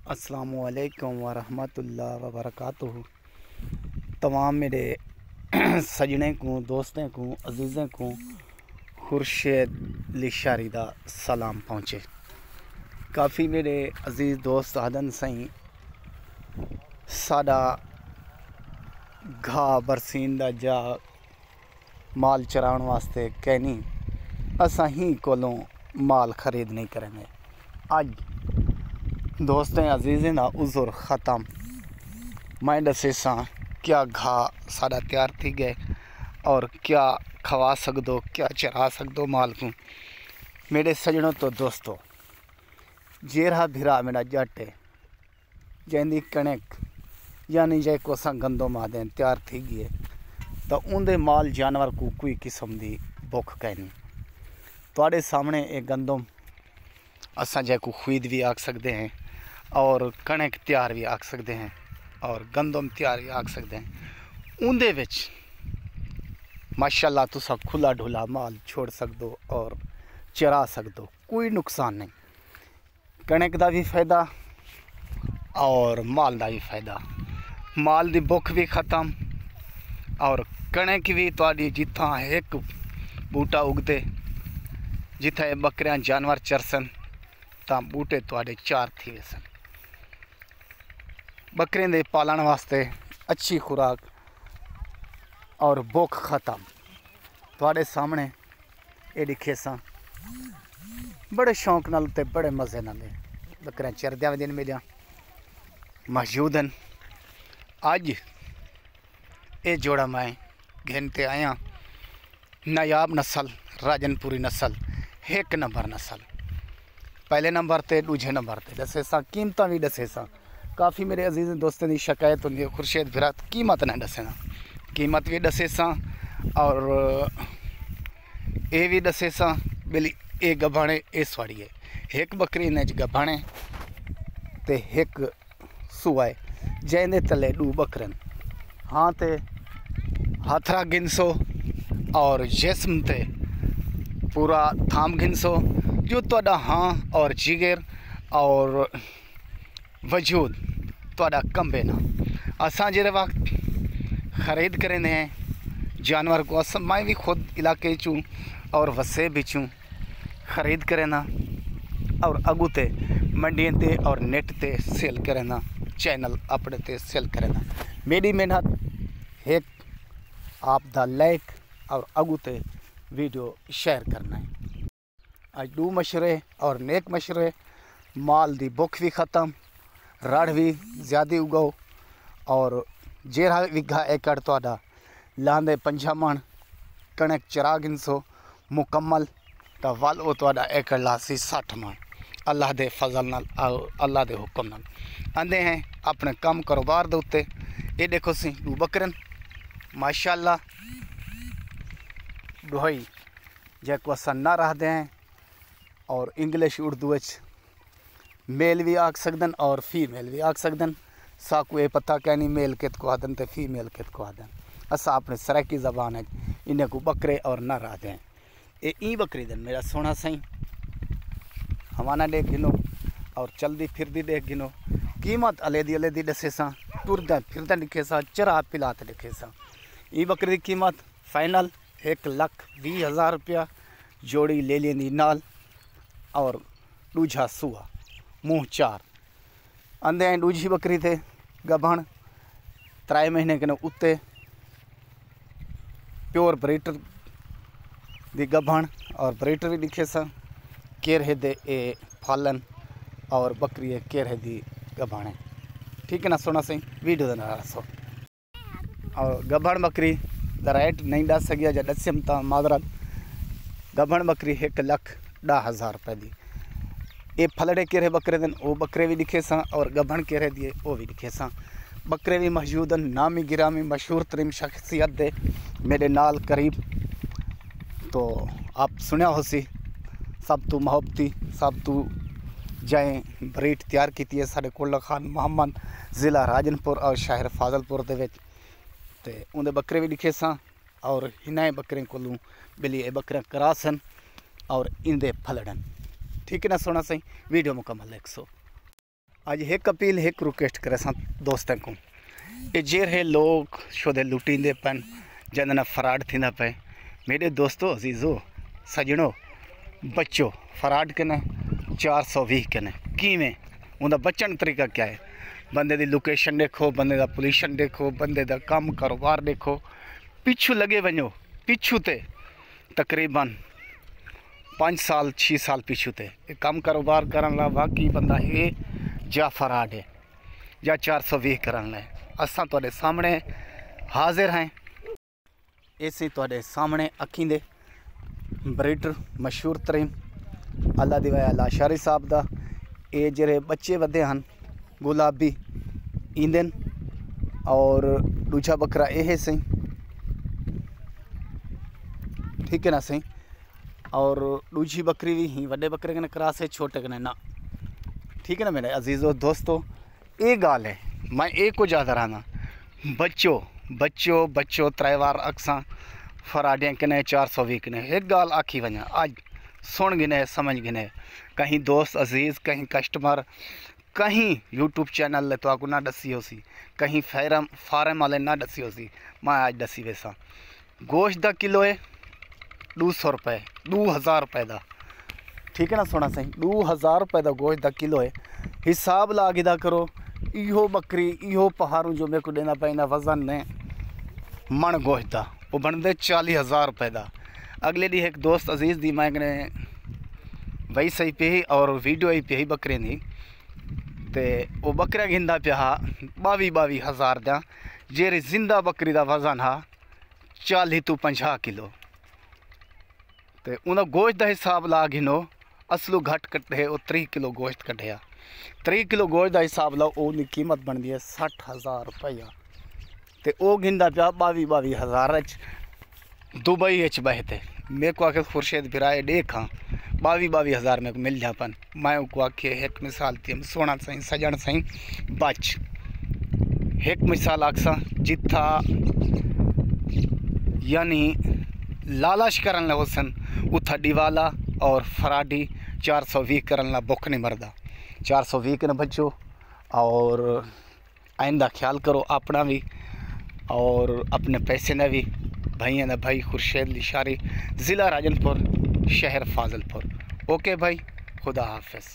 अस्सलामुअलैकुम वरहमतुल्लाहि वबरकातुहू। तमाम मेरे सजने को, दोस्तें को, अजीज़ें को खुर्शीद लिशारी दा सलाम पहुँचे। काफ़ी मेरे अजीज़ दोस्त आदन सही साडा घाह बरसीन दा जा माल चराउण वास्ते कहनी असां ही कोलों माल खरीद नहीं करेंगे। अज दोस्तें अजीज़ें दा उज़ुर ख़त्म। मैं दसे सा क्या घाह साडा तैयार थी गए और क्या खवा सकदो, क्या चरा सकदो माल को। मेरे सजनों तो दोस्तों, जेरा भिरा मेरा जट है जैंदी कणक यानी जै को असां गंदम आदें तैयार थी गई तो उनके माल जानवर को कोई किस्म की भुख कहनी। थोड़े सामने एक गंदम असां जै को खुद भी आख सकते हैं और कणक तैयार भी आख सकते हैं और गंदम तैयार भी आख सकते हैं। उनदे विच माशाल्लाह तुसा खुला ढुला माल छोड़ सकदो और चरा सकदो, कोई नुकसान नहीं। कणक का भी फायदा और माल का भी फायदा। माल की भुख भी ख़त्म और कणक भी तुहाडी जिथा एक बूटा उगते जिथे बकरियां जानवर चरसन तां बूटे तुहाडे चार थी वेसन। बकरियां दे पालन वास्ते अच्छी खुराक और भुख ख़त्म। तुहाडे सामने ये दिखे सा बड़े शौक नाल ते बड़े मज़े नाल बकरियां चरदियां दिन मिलियां मौजूदन। अज ये जोड़ा मैं घेनते आया नायाब नस्ल राजनपुरी नस्ल, एक नंबर नस्ल। पहले नंबर ते दूजे नंबर ते दसे सा कीमत भी दसे सा। काफ़ी मेरे अजीज़ दोस्तों की शिकायत होंगी खुर्शीद भिरा कीमत नहीं दसे ना, कीमत भी दसे सा और ये भी दसे सा बिली ये गभाणे ये स्वाड़ी है। एक बकरी ने गभाणे ते एक सुआए जैंदे तले दू बकरन। हाँ ते हाथरा गिनसो और जिस्म ते पूरा थाम गिनसो जो तुहाडा हाँ और जिगर और वजूद तुहाडा कंबे ना। असां जेरे वक्त खरीद करेंदे हैं जानवर को, अस मैं भी खुद इलाके चूँ और वसे भी चूँ खरीद करेना और अगू ते मंडियों ते और नेट ते सेल करेना, चैनल अपने ते सेल करेना। मेरी मेहनत एक आप दा लाइक और अगू ते वीडियो शेयर करना है। आज दू मशरे और नेक मशरे, माल दी भुख भी ख़त्म, राड़ भी ज़्यादा उगाओ और जेरा विघा एकड़ तुहाडा लांदे 50 मन कणक चरा गिनसो मुकम्मल तो वल वो तुहाडा एकड़ लासी 60 मन। अल्लाह दे फजल नाल और अल्लाह दे हुक्म नाल आंदे हैं अपने काम कारोबार दे उत्ते। ये देखो सी दू बकरन माशाल्लाह दुहई जैको असा ना रखते हैं और इंग्लिश उर्दू मेल भी आख सकदन और फीमेल भी आख सकदन। साकू ये पता क्या नहीं मेल कित को आदन तो फीमेल कित को आदन। असा अपने सराकी ज़बान है इन्हें को बकरे और ना रहते हैं। ये ई बकरी दिन मेरा सोना सही हवाना देख गिनो और चलती फिरती देख गिनो। कीमत अलेदी अलेदी दसे सा, टुरदा फिरदा दिखे सा, चरा पिलाते दिखे सा। ई बकरी की कीमत फाइनल 1,20,000 रुपया जोड़ी ले लेंदी नाल और दूजा सुआ मुँह चार आंदे हैं। दूजी बकरी थे गभण 3 महीने के उत्ते प्योर ब्रीटर दी गभण और ब्रीटर भी दिखे सा। केर है दे ए फालन और बकरी है केर है दी गभाणे। ठीक है ना सोना सही वीडियो देना रसो और गभण बकरी दराइट नहीं दस सकिया जा दस्यम ता मादरत। गभण बकरी 1,10,000 रुपये दी। ये फलड़े केरे बकरे दिन वो बकरे भी दिखे सा और गभण केरे दिए वो भी दिखे सा। बकरे भी मौजूदन नामी गिरामी मशहूर तरीन शख्सियत दे मेरे नाल करीब तो आप सुनिया हो सी सब तू मोहब्बती सब तू जाए ब्रीड तैयार की है साढ़े कोला खान मोहम्मद ज़िला राजनपुर और शहर फाजलपुर दे विच ते उनके बकरे भी दिखे सा और इन्हें बकरे को बिली बकरे करासन और इंदे फलड़न। ठीक है ना सोना सही वीडियो मुकम्मल 100। आज एक अपील एक रिक्वेस्ट करे सा दोस्तों को, ये जे रहे लोग शोधे लुटींदे पन जन फ्रॉड थींदा पे। मेरे दोस्तों, अजीज़ो, सजनों, बच्चों, फ्रॉड कने 420 कने किवें उनका बचन तरीका क्या है? बंदे दी लोकेशन देखो, बंदे दा पोजीशन देखो, बंदे दा काम कारोबार देखो, पिछू लगे वनो, पिछू ते तकरीबन 5 साल 6 साल पिछू ते काम कारोबार करन ला वाकई बंदा है जा फ्रॉड है या 420 करन ला। असां तुहाडे सामने हाजिर हैं, इसी तुहाडे सामने अखीं दे ब्रीडर मशहूर तरीन अल्लाह दी वजह लाशारी साहब दा ये जेरे बच्चे वधे हैं गुलाबी ईंदन और दूजा बकरा ये है सही, ठीक है ना सही। और दूजी बकरी भी ही वड्डे बकरे कने क्रॉस है, छोटे कने ना, ठीक है ना मेरे अजीज़ों दोस्तों। ये गाल है मैं एक को ज़्यादा रहना बच्चों बच्चों बच्चों त्रैवार अक्सा फराडियाँ कने 420 कने एक गाल आखी वञा आज सुन गिने समझ गिने। कहीं दोस्त अजीज़, कहीं कस्टमर, कहीं यूट्यूब चैनल तो आपको ना दसी होसी, कहीं फार्म वाले ना दसी होसी, मैं आज दसी वैसा। गोश्त दा किलो है 200 रुपये, 2000 रुपये का, ठीक है ना सोना सही। 2000 रुपये का गोश्त दा किलो है। हिसाब ला गिदा करो, इहो बकरी इहो पहाड़ों जो मेरे को देना पैंदा वजन ने मन गोश्त दा वो बनते 40,000 रुपये का। अगले दी एक दोस्त अजीज़ दी मैं वही सही पे ही और वीडियो ही पे ही बकरे दी ते वो बकरा गिंदा पे हा 22,000 दा, जेरी जिंदा बकरी का वजन हा 40 तो 50 किलो। तो उन गोश्त का हिसाब ला गिनो, असलू घट कटे वो 3 किलो गोश्त कटिया। 3 किलो गोश्त का हिसाब लाओ, उनकी कीमत बनती है 60,000 रुपया। तो वह गिंदा पिया 22,000 दुबई बहते। मेरे को आके खुर्शीद बिराए देखा 22,000 मेरे को मिल जापन। मैं उनको आके एक मिसाल थी सोना सही सजन सही बच एक मिसाल आखसा जिथा यानी लालच करन ला हुसन उथा डिवाला और फराडी 420 करन ला बुख नहीं मरदा। 420 के न बच्चों और आइंदा ख्याल करो अपना भी और अपने पैसे ने भी। भाई ना भाई खुर्शीद लिशारी, ज़िला राजनपुर, शहर फाजिलपुर। ओके भाई, खुदा हाफिज़।